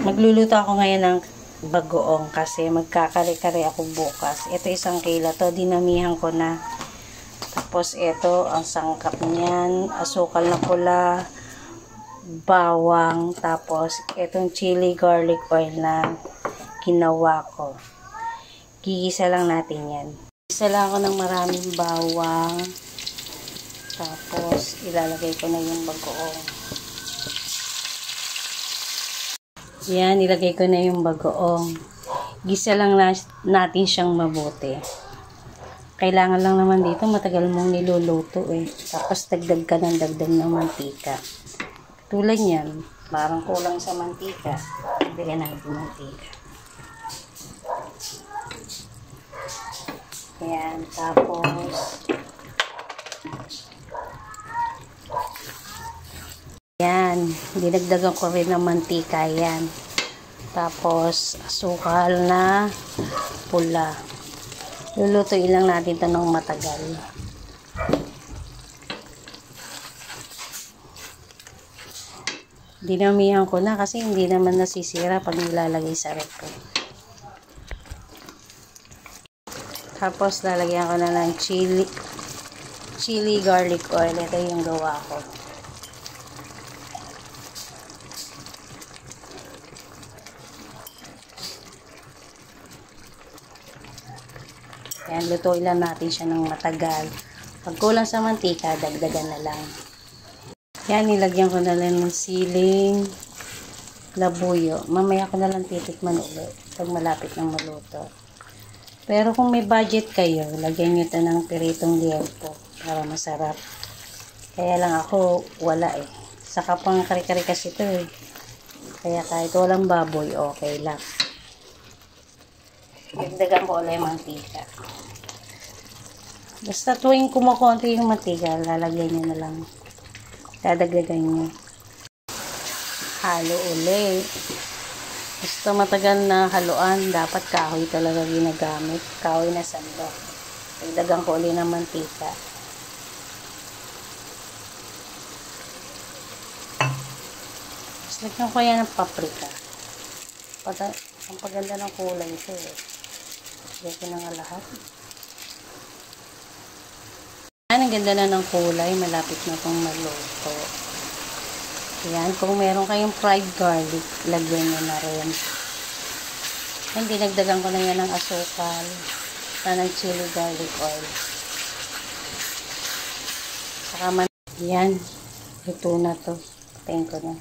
Magluluto ako ngayon ng bagoong kasi magkakare-kare ako bukas. Ito 1 kilo to, dinamihan ko na. Tapos ito ang sangkap niyan, asukal na pula, bawang, tapos itong chili garlic oil na ginawa ko. Gigisa lang natin yan. Gisa lang ako ng maraming bawang. Tapos ilalagay ko na yung bagoong. Yan, ilagay ko na yung bagoong. Gisa lang natin siyang mabuti. Kailangan lang naman dito, matagal mong niluluto eh. Tapos dagdag ka ng dagdag ng mantika. Tulad yan, parang kulang sa mantika. Dagdagan natin mantika. Yan, tapos yan, dinagdagan ko rin ng mantika yan. Tapos, asukal na pula. Lulutuin lang natin ito ng matagal. Dinamihan ko na kasi hindi naman nasisira pag nilalagay sa ref. Tapos, lalagyan ko na ng chili garlic oil. Ito yung gawa ko. Ayan, lutuin lang natin siya ng matagal. Pag kulang sa mantika, dagdagan na lang. Yan, nilagyan ko na lang ng siling labuyo. Mamaya ko na lang titikman ulit pag malapit ng maluto. Pero kung may budget kayo, lagyan nyo ito ng piritong liempo para masarap. Kaya lang ako, wala eh. Saka pang kare-kare kasi ito eh. Kaya kahit walang baboy, okay lang. Dagdagan ko ulit yung mantika. Basta tuwing kumukonti yung mantika, lalagyan nyo na lang. Dadagdagan nyo. Halo ulit. Basta matagal na haluan, dapat kahoy talaga ginagamit. Kahoy na sandok. Dagdagan ko ulit ng mantika. Tapos lagyan ko yan ng paprika. Ang paganda ng kulay ito eh. Lagyan ko na nga lahat. Yan, ang ganda na ng kulay. Malapit na itong maluto. Yan, kung meron kayong fried garlic, lagyan nyo na rin. Yan, dinagdagan ko na yan ng asukal na ng chili garlic oil. Saka yan, luto na to. Patayin ko na.